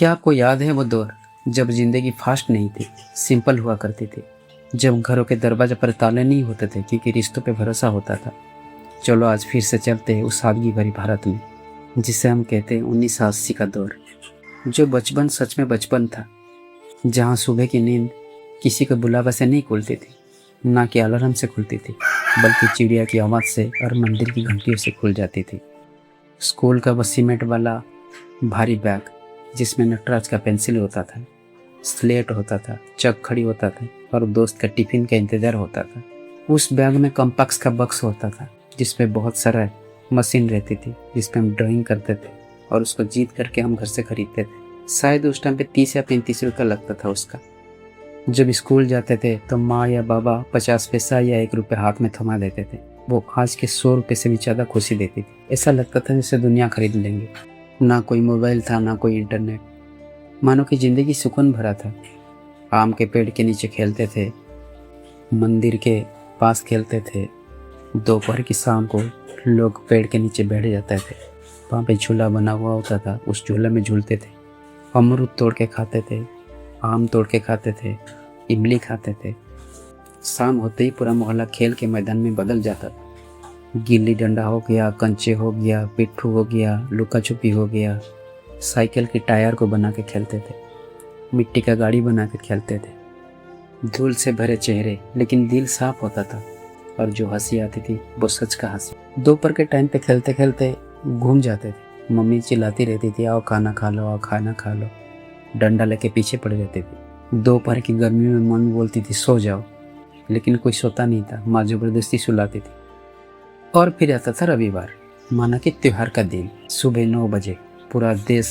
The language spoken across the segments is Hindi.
क्या आपको याद है वो दौर जब जिंदगी फास्ट नहीं थी, सिंपल हुआ करती थी, जब घरों के दरवाजे पर ताले नहीं होते थे क्योंकि रिश्तों पे भरोसा होता था। चलो आज फिर से चलते हैं उस सादगी भरी भारत में जिसे हम कहते हैं 1980 का दौर। जो बचपन सच में बचपन था, जहाँ सुबह की नींद किसी के बुलावा से नहीं खुलती थी, ना कि अलार्म से खुलती थी, बल्कि चिड़िया की आवाज़ से और मंदिर की घंटियों से खुल जाती थी। स्कूल का वो सीमेंट वाला भारी बैग जिसमें नटराज का पेंसिल होता था, स्लेट होता था, चक खड़ी होता था और दोस्त का टिफिन का इंतज़ार होता था। उस बैग में कॉम्पैक्स का बक्स होता था जिसमें बहुत सारा मशीन रहती थी जिसपे हम ड्राइंग करते थे और उसको जीत करके हम घर से खरीदते थे। शायद उस टाइम पे 30 या 35 रुपये लगता था उसका। जब स्कूल जाते थे तो माँ या बाबा 50 पैसा या 1 रुपये हाथ में थमा देते थे। वो आज के 100 रुपये से भी ज़्यादा खुशी देती थी। ऐसा लगता था जैसे दुनिया खरीद लेंगे। ना कोई मोबाइल था, ना कोई इंटरनेट, मानो कि ज़िंदगी सुकून भरा था। आम के पेड़ के नीचे खेलते थे, मंदिर के पास खेलते थे। दोपहर की शाम को लोग पेड़ के नीचे बैठ जाते थे। वहाँ पे झूला बना हुआ होता था, उस झूले में झूलते थे। अमरूद तोड़ के खाते थे, आम तोड़ के खाते थे, इमली खाते थे। शाम होते ही पूरा मोहल्ला खेल के मैदान में बदल जाता था। गिल्ली डंडा हो गया, कंचे हो गया, पिट्ठू हो गया, लुका छुपी हो गया। साइकिल के टायर को बना के खेलते थे, मिट्टी का गाड़ी बना के खेलते थे। धूल से भरे चेहरे लेकिन दिल साफ होता था और जो हंसी आती थी वो सच का हंसी। दोपहर के टाइम पे खेलते खेलते घूम जाते थे। मम्मी चिल्लाती रहती थी, आओ खाना खा लो, आओ खाना खा लो। डंडा लेके पीछे पड़ जाती थी। दोपहर की गर्मी में मम्मी बोलती थी सो जाओ, लेकिन कोई सोता नहीं था। माँ जबरदस्ती सुलाती थी। और फिर आता था रविवार, माना कि त्योहार का दिन। सुबह 9 बजे पूरा देश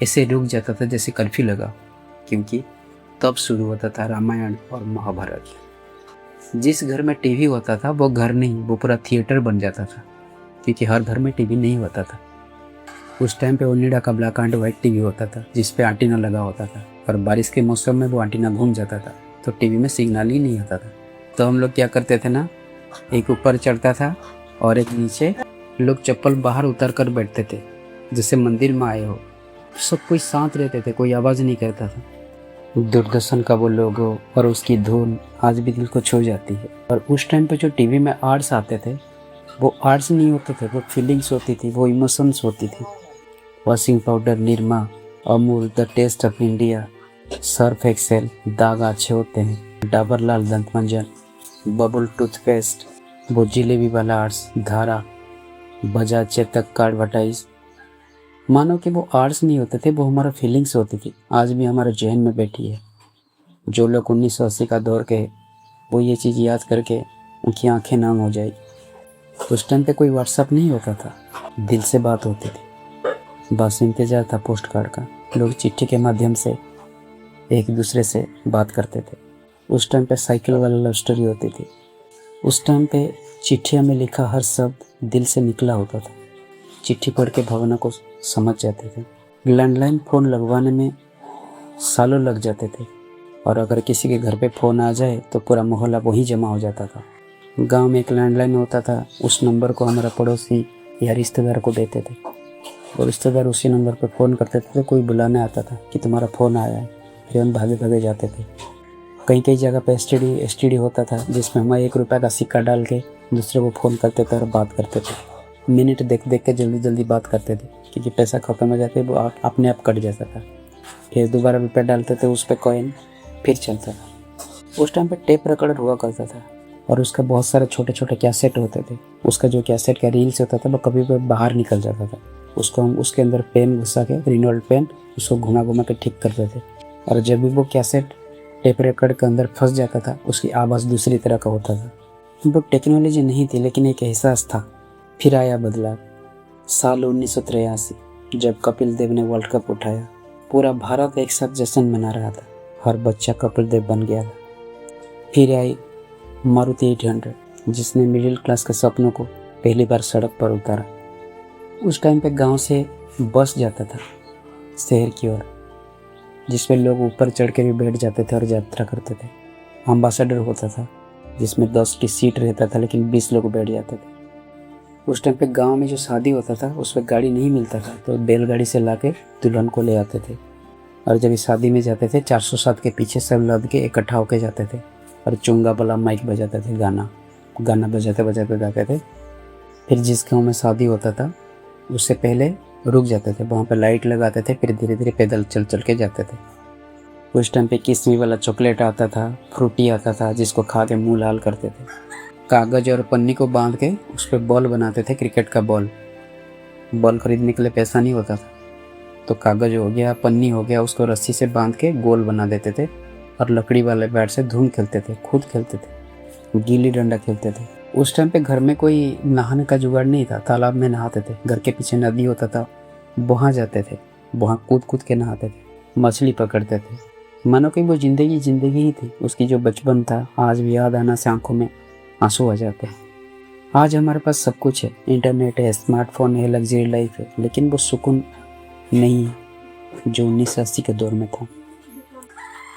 ऐसे रुक जाता था जैसे कर्फ्यू लगा, क्योंकि तब शुरू होता था रामायण और महाभारत। जिस घर में टीवी होता था वो घर नहीं, वो पूरा थिएटर बन जाता था, क्योंकि हर घर में टीवी नहीं होता था। उस टाइम पे ओनिडा का ब्लैक एंड व्हाइट टीवी होता था जिस पे एंटीना लगा होता था, और बारिश के मौसम में वो एंटीना घूम जाता था तो टीवी में सिग्नल ही नहीं आता था। तो हम लोग क्या करते थे ना, एक ऊपर चढ़ता था और एक नीचे। लोग चप्पल बाहर उतर कर बैठते थे जैसे मंदिर में आए हो। सब कोई शांत रहते थे, कोई आवाज़ नहीं करता था। दूरदर्शन का वो लोगो और उसकी धुन आज भी दिल को छू जाती है। और उस टाइम पे जो टीवी में आर्ट्स आते थे वो आर्ट्स नहीं होते थे, वो फीलिंग्स होती थी, वो इमोशंस होती थी। Washing powder Nirma, Amul, the taste of India, Surf Excel, दाग अच्छे होते हैं, डाबर लाल दंत मंजन, बबल टूथपेस्ट, वो जिलेबी वाला आर्ट्स, धारा, बजाज चेतक कार्ड वटाइज। मानो कि वो आर्ट्स नहीं होते थे, वो हमारा फीलिंग्स होती थी। आज भी हमारे जहन में बैठी है। जो लोग 1980 का दौर के, वो ये चीज़ याद करके उनकी आंखें नाम हो जाएगी। उस टाइम पे कोई व्हाट्सअप नहीं होता था, दिल से बात होती थी, बस इंतज़ार था पोस्ट कार्ड का। लोग चिट्ठी के माध्यम से एक दूसरे से बात करते थे। उस टाइम पे साइकिल वाला लव स्टोरी होती थी। उस टाइम पे चिट्ठियों में लिखा हर शब्द दिल से निकला होता था। चिट्ठी पढ़ के भावना को समझ जाते थे। लैंडलाइन फ़ोन लगवाने में सालों लग जाते थे, और अगर किसी के घर पे फ़ोन आ जाए तो पूरा मोहल्ला वहीं जमा हो जाता था। गांव में एक लैंडलाइन होता था, उस नंबर को हमारा पड़ोसी या रिश्तेदार को देते थे, और रिश्तेदार उसी नंबर पर फ़ोन करते थे। तो कोई बुलाने आता था कि तुम्हारा फ़ोन आया है, फिर हम भागे भागे जाते थे। कई कई जगह पे एसटीडी होता था जिसमें हम 1 रुपये का सिक्का डाल के दूसरे को फ़ोन करते थे और बात करते थे। मिनट देख देख के जल्दी जल्दी बात करते थे, क्योंकि पैसा खत्म हो जाते वो अपने आप कट जाता था। फिर दोबारा रुपये डालते थे उस पर कॉइन, फिर चलता था। उस टाइम पे टेप रिकॉर्डर हुआ करता था और उसका बहुत सारे छोटे छोटे कैसेट होते थे। उसका जो कैसेट का रील्स होता था वो कभी कभी बाहर निकल जाता था। उसको हम उसके अंदर पेन घुसा के, रिनोल्ड पेन, उसको घुमा घुमा के ठीक करते थे। और जब भी वो कैसेट टेप रिकॉर्ड के अंदर फंस जाता था उसकी आवाज़ दूसरी तरह का होता था। वो टेक्नोलॉजी नहीं थी, लेकिन एक एहसास था। फिर आया बदलाव। साल 1983 जब कपिल देव ने वर्ल्ड कप उठाया। पूरा भारत एक साथ जश्न मना रहा था, हर बच्चा कपिल देव बन गया था। फिर आई मारुति 800 जिसने मिडिल क्लास के सपनों को पहली बार सड़क पर उतारा। उस टाइम पे गांव से बस जाता था शहर की ओर, जिसमें लोग ऊपर चढ़ के भी बैठ जाते थे और यात्रा करते थे। एम्बेसडर होता था जिसमें 10 की सीट रहता था, लेकिन 20 लोग बैठ जाते थे। उस टाइम पे गांव में जो शादी होता था उसमें गाड़ी नहीं मिलता था, तो बैलगाड़ी से लाके दुल्हन को ले आते थे। और जब इस शादी में जाते थे 407 के पीछे सब लद के इकट्ठा होके जाते थे और चुंगा वाला माइक बजाते थे, गाना बजाते बजाते जाते थे। फिर जिस गाँव में शादी होता था उससे पहले रुक जाते थे, वहाँ पे लाइट लगाते थे, फिर धीरे धीरे पैदल चल चल के जाते थे। उस टाइम पे किस्मी वाला चॉकलेट आता था, फ्रूटी आता था, जिसको खा के मुँह लाल करते थे। कागज़ और पन्नी को बांध के उस पर बॉल बनाते थे, क्रिकेट का बॉल खरीदने के लिए पैसा नहीं होता था तो कागज़ हो गया, पन्नी हो गया, उसको रस्सी से बांध के गोल बना देते थे और लकड़ी वाले बैट से धूम खेलते थे, खुद खेलते थे, गिल्ली डंडा खेलते थे। उस टाइम पे घर में कोई नहाने का जुगाड़ नहीं था, तालाब में नहाते थे, घर के पीछे नदी होता था, वहाँ जाते थे, वहाँ कूद कूद के नहाते थे, मछली पकड़ते थे। मानो कि वो ज़िंदगी ही थी। उसकी जो बचपन था आज भी याद आना से आंखों में आंसू आ जाते हैं। आज हमारे पास सब कुछ है, इंटरनेट है, स्मार्टफोन है, लग्जरी लाइफ है, लेकिन वो सुकून नहीं है जो 1980 के दौर में था।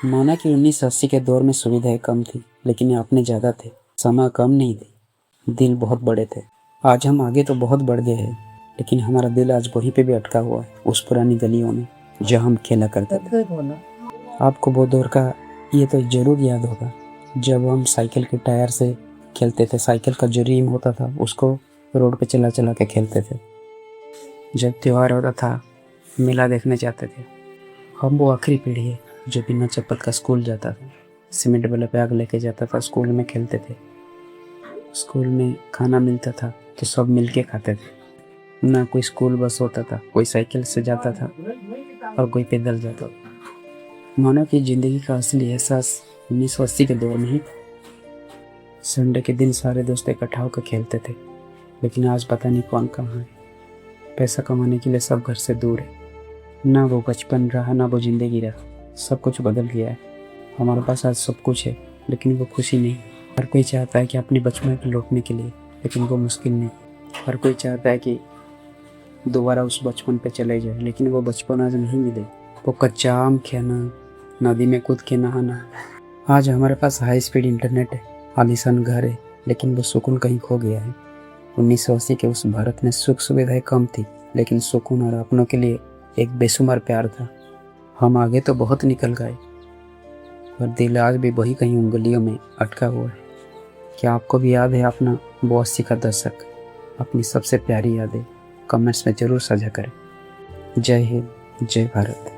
माना कि 1980 के दौर में सुविधाएं कम थी, लेकिन अपने ज़्यादा थे, समय कम नहीं थी, दिल बहुत बड़े थे। आज हम आगे तो बहुत बढ़ गए हैं, लेकिन हमारा दिल आज वहीं पे भी अटका हुआ है, उस पुरानी गलियों में जहाँ हम खेला करते थे। आपको वो दौर का ये तो जरूर याद होगा जब हम साइकिल के टायर से खेलते थे, साइकिल का जो रिम होता था उसको रोड पे चला चला के खेलते थे। जब त्यौहार होता था मेला देखने जाते थे। हम वो आखिरी पीढ़ी है जो बिना चप्पल का स्कूल जाता था, सीमेंट वाला बैग लेके जाता था, स्कूल में खेलते थे। स्कूल में खाना मिलता था तो सब मिल के खाते थे। ना कोई स्कूल बस होता था, कोई साइकिल से जाता था और कोई पैदल जाता था। मानो कि ज़िंदगी का असली एहसास 1980 के दौर में ही। संडे के दिन सारे दोस्त इकट्ठा होकर खेलते थे, लेकिन आज पता नहीं कौन कहाँ है। पैसा कमाने के लिए सब घर से दूर है। ना वो बचपन रहा, ना वो ज़िंदगी रहा, सब कुछ बदल गया है। हमारे पास आज सब कुछ है, लेकिन वो खुशी नहीं। हर कोई चाहता है कि अपने बचपन को लौटने के लिए, लेकिन वो मुश्किल नहीं। हर कोई चाहता है कि दोबारा उस बचपन पे चले जाए, लेकिन वो बचपन आज नहीं मिले। वो कच्चा आम खाना, नदी में कूद के नहाना। आज हमारे पास हाई स्पीड इंटरनेट है, आलीशान घर है, लेकिन वो सुकून कहीं खो गया है। 1980 के उस भारत में सुख सुविधाएं कम थी, लेकिन सुकून और अपनों के लिए एक बेशुमार प्यार था। हम आगे तो बहुत निकल गए, पर दिल आज भी वही कहीं उंगलियों में अटका हुआ है। क्या आपको भी याद है अपना वो 80 का दशक? अपनी सबसे प्यारी यादें कमेंट्स में ज़रूर साझा करें। जय हिंद, जय भारत।